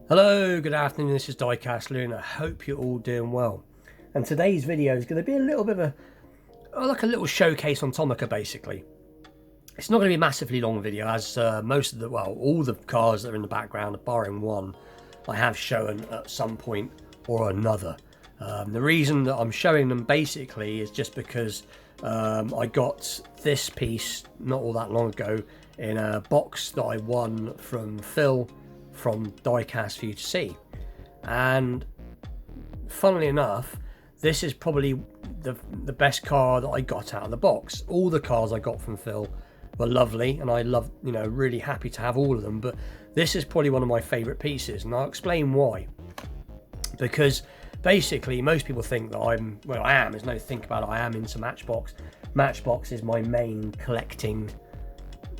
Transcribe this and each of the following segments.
Hello, good afternoon, this is Diecast Luna. I hope you're all doing well. And today's video is going to be a little bit of like a little showcase on Tomica basically. It's not going to be a massively long video as most of the, well, all the cars that are in the background, barring one, I have shown at some point or another. The reason that I'm showing them basically is just because I got this piece not all that long ago in a box that I won from Phil from Diecast for you to see, and funnily enough, this is probably the best car that I got out of the box. All the cars I got from Phil were lovely, and I love, really happy to have all of them, but this is probably one of my favorite pieces, and I'll explain why. Because basically most people think that I am, there's no think about it, I am into Matchbox. Matchbox is my main collecting,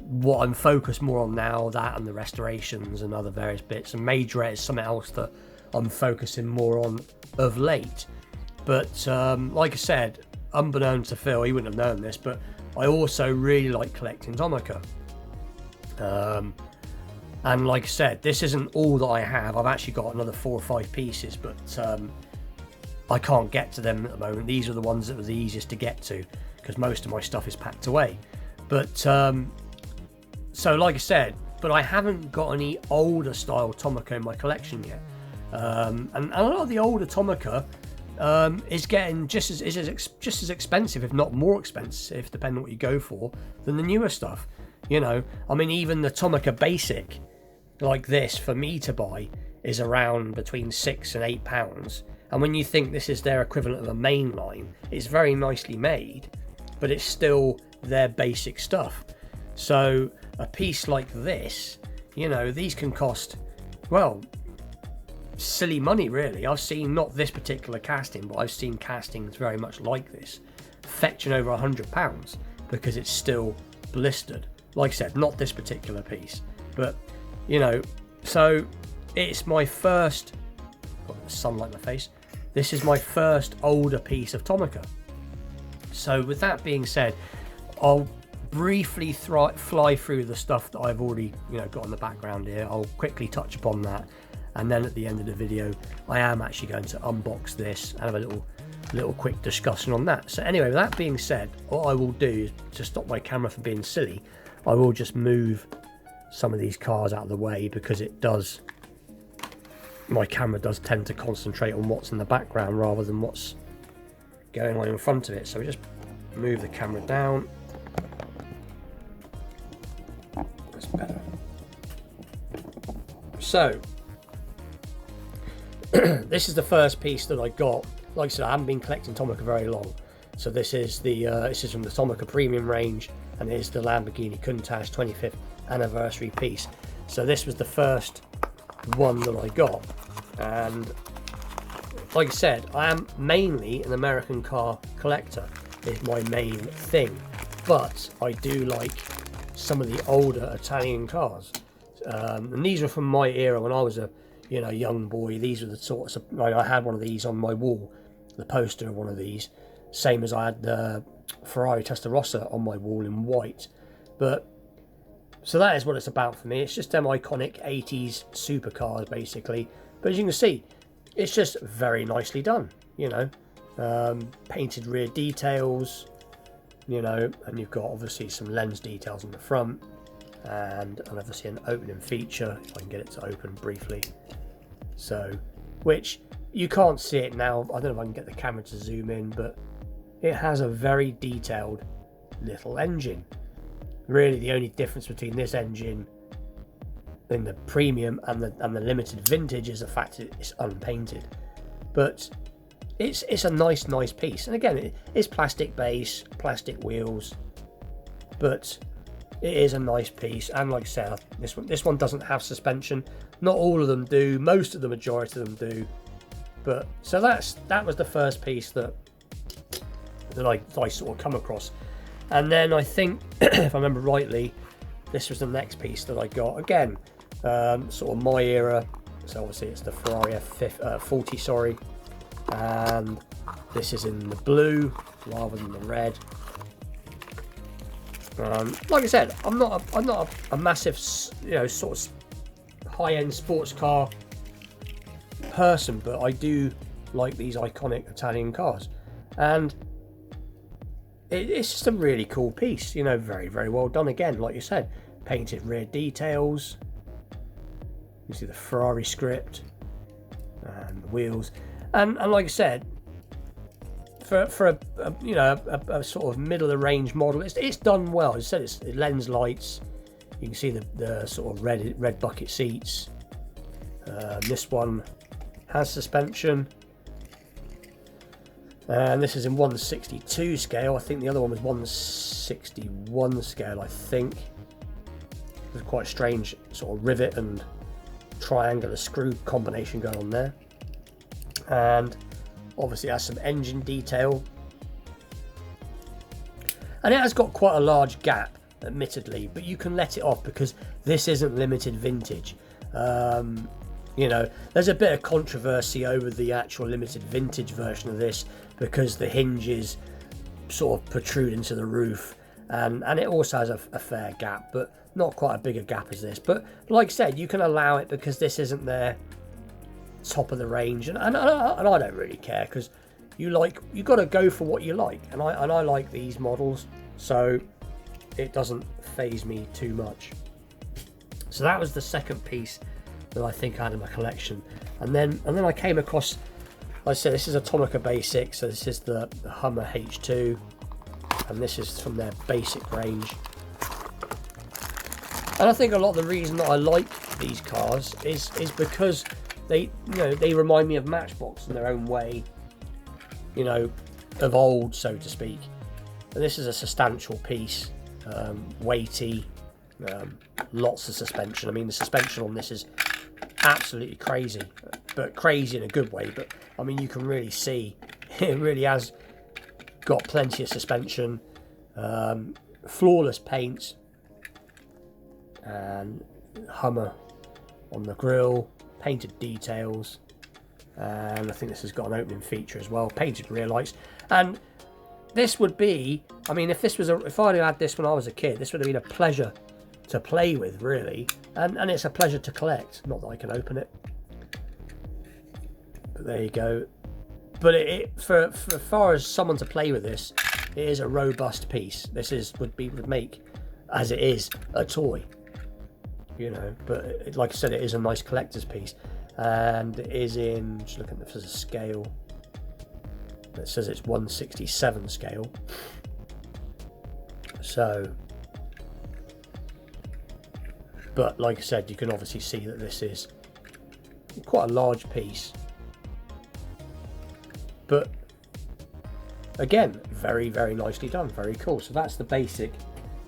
what I'm focused more on now, that and the restorations and other various bits, and Majorette is something else that I'm focusing more on of late. But like I said, unbeknown to Phil, he wouldn't have known this, but I also really like collecting Tomica. And like I said, this isn't all that I have. I've actually got another 4 or 5 pieces, but I can't get to them at the moment. These are the ones that were the easiest to get to because most of my stuff is packed away. But so like I said, but I haven't got any older style Tomica in my collection yet. And a lot of the older Tomica is getting just as expensive, if not more expensive, depending on what you go for, than the newer stuff. I mean, even the Tomica Basic, like this, for me to buy, is around between £6 and £8. And when you think this is their equivalent of a mainline, it's very nicely made, but it's still their basic stuff. So a piece like this, these can cost, well, silly money really. I've seen, not this particular casting, but I've seen castings very much like this fetching over £100 because it's still blistered. Like I said, not this particular piece, but so it's my first, got the sunlight in my face, this is my first older piece of Tomica. So with that being said, I'll briefly fly through the stuff that I've already got in the background here. I'll quickly touch upon that, and then at the end of the video I am actually going to unbox this and have a little quick discussion on that. So anyway, with that being said, what I will do is, to stop my camera from being silly, I will just move some of these cars out of the way, because my camera does tend to concentrate on what's in the background rather than what's going on in front of it. So we just move the camera down. That's better. So this is the first piece that I got. Like I said, I haven't been collecting Tomica very long, so this is from the Tomica Premium range, and it is the Lamborghini Counter 25th anniversary piece. So this was the first one that I got, and like I said, I am mainly an American car collector, is my main thing, but I do like some of the older Italian cars, and these are from my era when I was a young boy. These are the sorts of, I had one of these on my wall, the poster of one of these, same as I had the Ferrari Testarossa on my wall in white. But so that is what it's about for me. It's just them iconic 80s supercars basically, but as you can see, it's just very nicely done, painted rear details, and you've got obviously some lens details on the front, and obviously an opening feature, if I can get it to open briefly. So, which you can't see it now, I don't know if I can get the camera to zoom in, but it has a very detailed little engine. Really the only difference between this engine in the premium and the limited vintage is the fact that it's unpainted, but it's a nice piece. And again, it's plastic base, plastic wheels, but it is a nice piece. And like I said, this one doesn't have suspension. Not all of them do, most of the majority of them do. But so that was the first piece that I sort of come across. And then I think, if I remember rightly, this was the next piece that I got. Again, sort of my era. So obviously it's the Ferrari F40, sorry. And this is in the blue rather than the red. Like I said, I'm not a massive, sort of high-end sports car person, but I do like these iconic Italian cars, and it's just a really cool piece, you know, very, very well done. Again, like you said, painted rear details. You see the Ferrari script and the wheels, and like I said, for a you know, a sort of middle of the range model, it's done well. As I said, it's lens lights. You can see the sort of red bucket seats. This one has suspension. And this is in 1/62 scale. I think the other one was 1/61 scale, I think. There's quite a strange sort of rivet and triangular screw combination going on there. And obviously it has some engine detail. And it has got quite a large gap, admittedly, but you can let it off because this isn't limited vintage. You know, there's a bit of controversy over the actual limited vintage version of this because the hinges sort of protrude into the roof, and it also has a fair gap, but not quite a bigger gap as this. But like I said, you can allow it because this isn't their top of the range, and I don't really care, because you got to go for what you like, and I like these models, so it doesn't faze me too much. So that was the second piece that I think I had in my collection, and then I came across, like I said, this is a Tomica basic, so this is the Hummer H2, and this is from their basic range. And I think a lot of the reason that I like these cars is because they remind me of Matchbox in their own way, you know, of old, so to speak. And this is a substantial piece, weighty, lots of suspension. I mean, the suspension on this is absolutely crazy, but crazy in a good way. But I mean, you can really see it really has got plenty of suspension, flawless paint, and Hummer on the grille, painted details, and I think this has got an opening feature as well, painted rear lights. And this would be, I mean, if I'd had this when I was a kid, this would have been a pleasure to play with, really, and it's a pleasure to collect. Not that I can open it, but there you go. But for far as someone to play with this, it is a robust piece. This would make, as it is, a toy, you know. But like I said, it is a nice collector's piece, and it is in, just looking if there's a scale. It says it's 1/67 scale. So, but like I said, you can obviously see that this is quite a large piece. But again, very, very nicely done, very cool. So that's the basic,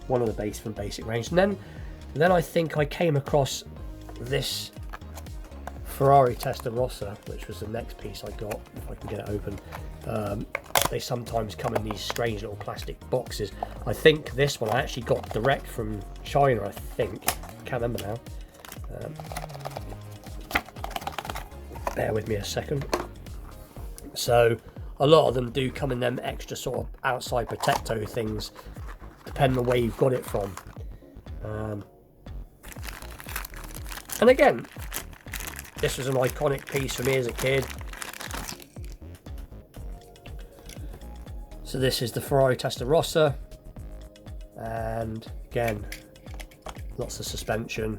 one of the base from basic range. And then I think I came across this Ferrari Testarossa, which was the next piece I got, if I can get it open. They sometimes come in these strange little plastic boxes. I think this one I actually got direct from China, I think. Can't remember now. Bear with me a second. So a lot of them do come in them extra sort of outside protecto things, depending on where you've got it from. And again, this was an iconic piece for me as a kid. So this is the Ferrari Testarossa, and again, lots of suspension,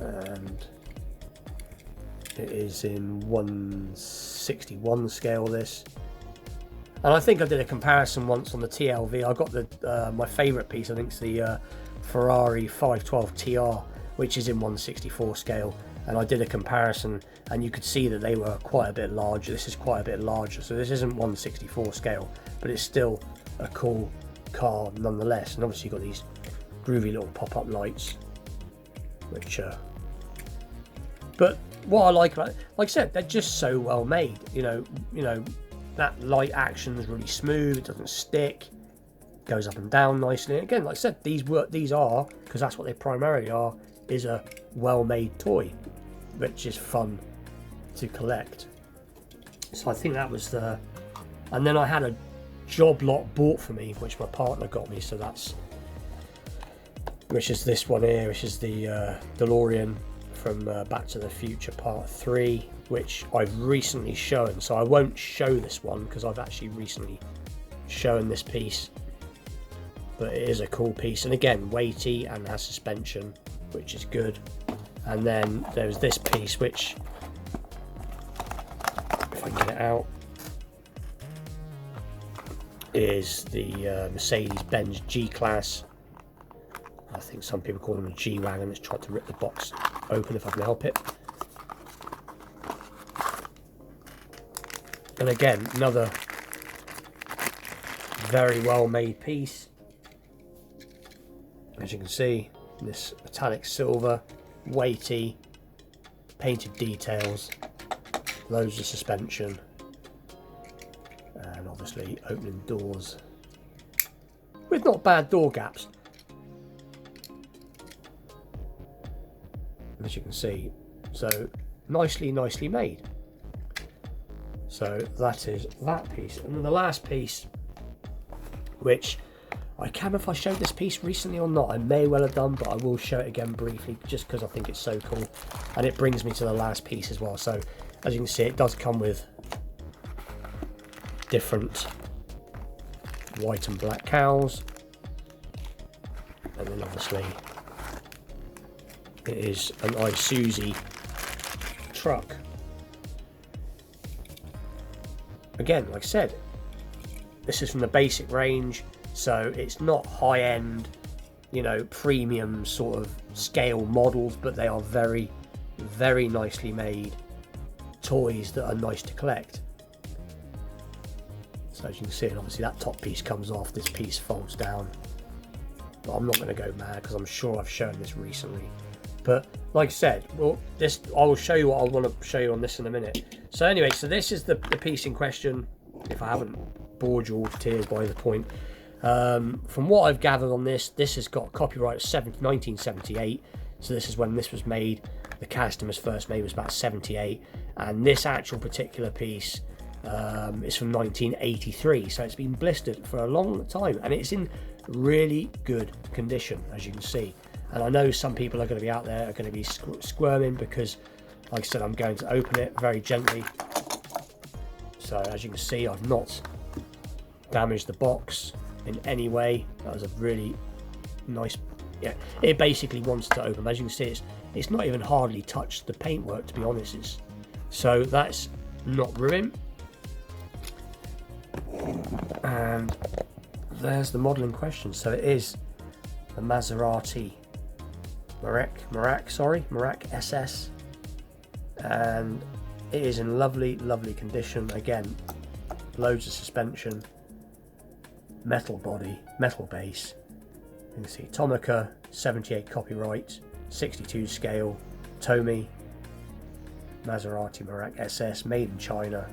and it is in 1/61 scale, this. And I think I did a comparison once on the TLV. I got the my favourite piece, I think, is the Ferrari 512 TR, which is in 1/64 scale. And I did a comparison, and you could see that they were quite a bit larger. This is quite a bit larger, so this isn't 1/64 scale, but it's still a cool car nonetheless. And obviously you've got these groovy little pop-up lights, which but what I like about it, like I said, they're just so well made. You know that light action is really smooth, it doesn't stick, goes up and down nicely. And again, like I said, these are, because that's what they primarily are, is a well-made toy, which is fun to collect. So I think that was the, and then I had a job lot bought for me, which my partner got me. So that's, which is this one here, which is the DeLorean from Back to the Future Part 3, which I've recently shown. So I won't show this one because I've actually recently shown this piece. But it is a cool piece, and again, weighty and has suspension, which is good. And then there's this piece, which, if I can get it out, is the Mercedes-Benz G-Class. I think some people call them a G-Wagon. It's tried to rip the box open if I can help it. And again, another very well made piece. As you can see, this metallic silver, weighty, painted details, loads of suspension, and obviously opening doors with not bad door gaps. As you can see, so nicely made. So that is that piece. And then the last piece, which I can't remember if I showed this piece recently or not. I may well have done, but I will show it again briefly just because I think it's so cool. And it brings me to the last piece as well. So as you can see, it does come with different white and black cowls. And then obviously it is an Isuzu truck. Again, like I said, this is from the basic range. So it's not high-end, you know, premium sort of scale models, but they are very, very nicely made toys that are nice to collect. So as you can see, and obviously that top piece comes off, this piece folds down. But I'm not going to go mad because I'm sure I've shown this recently. But like I said, well, this I will show you what I want to show you on this in a minute. So anyway, so this is the piece in question, if I haven't bored you all to tears by the point. From what I've gathered on this has got copyright of 1978, so this is when this was made. The casting was first made was about 78, and this actual particular piece is from 1983, so it's been blistered for a long time, and it's in really good condition, as you can see. And I know some people are going to be out there are going to be squirming because, like I said, I'm going to open it very gently. So as you can see, I've not damaged the box in any way. That was a really nice, yeah, it basically wants to open. As you can see, it's not even hardly touched the paintwork, to be honest. So that's not ruined. And there's the model in question. So it is the Maserati merak SS, and it is in lovely condition. Again, loads of suspension, metal body, metal base. You can see tomica, 78 copyright, 62 scale, Tomy, Maserati Merak SS, made in China,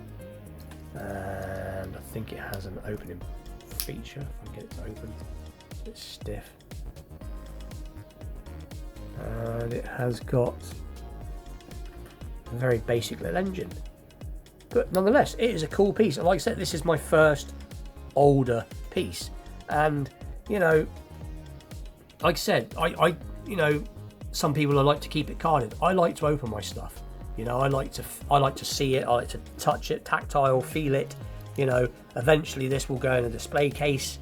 and I think it has an opening feature. If I can get it to open, it's stiff, and it has got a very basic little engine, but nonetheless, it is a cool piece. And like I said, this is my first older piece, and you know, like I said, I you know, some people like to keep it carded. I like to open my stuff, you know. I like to see it, I like to touch it, tactile, feel it, you know. Eventually this will go in a display case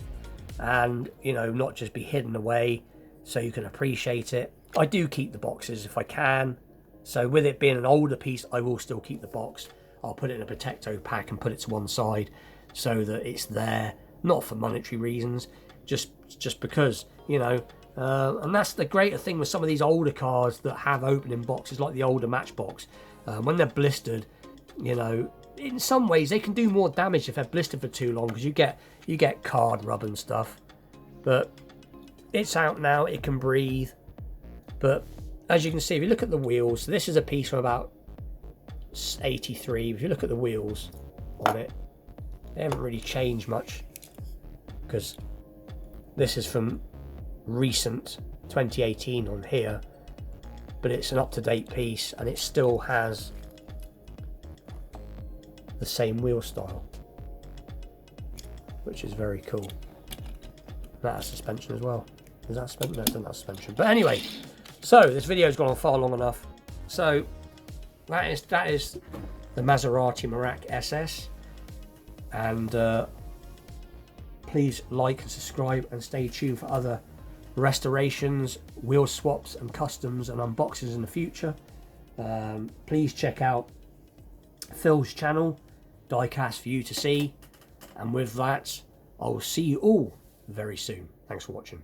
and, you know, not just be hidden away so you can appreciate it. I do keep the boxes if I can, so with it being an older piece, I will still keep the box. I'll put it in a protecto pack and put it to one side so that it's there, not for monetary reasons, just because, you know. And that's the greater thing with some of these older cars that have opening boxes, like the older Matchbox. When they're blistered, you know, in some ways they can do more damage if they're blistered for too long, because you get card rub and stuff. But it's out now, it can breathe. But as you can see, if you look at the wheels, this is a piece from about 83. If you look at the wheels on it, they haven't really changed much, because this is from recent 2018 on here, but it's an up-to-date piece and it still has the same wheel style, which is very cool. That has suspension as well. Is that suspension? No, it's not suspension. But anyway, so this video has gone on far long enough. So that is the Maserati Merak SS, and please like and subscribe and stay tuned for other restorations, wheel swaps and customs and unboxings in the future. Please check out Phil's channel, Diecast, for you to see, and with that I will see you all very soon. Thanks for watching.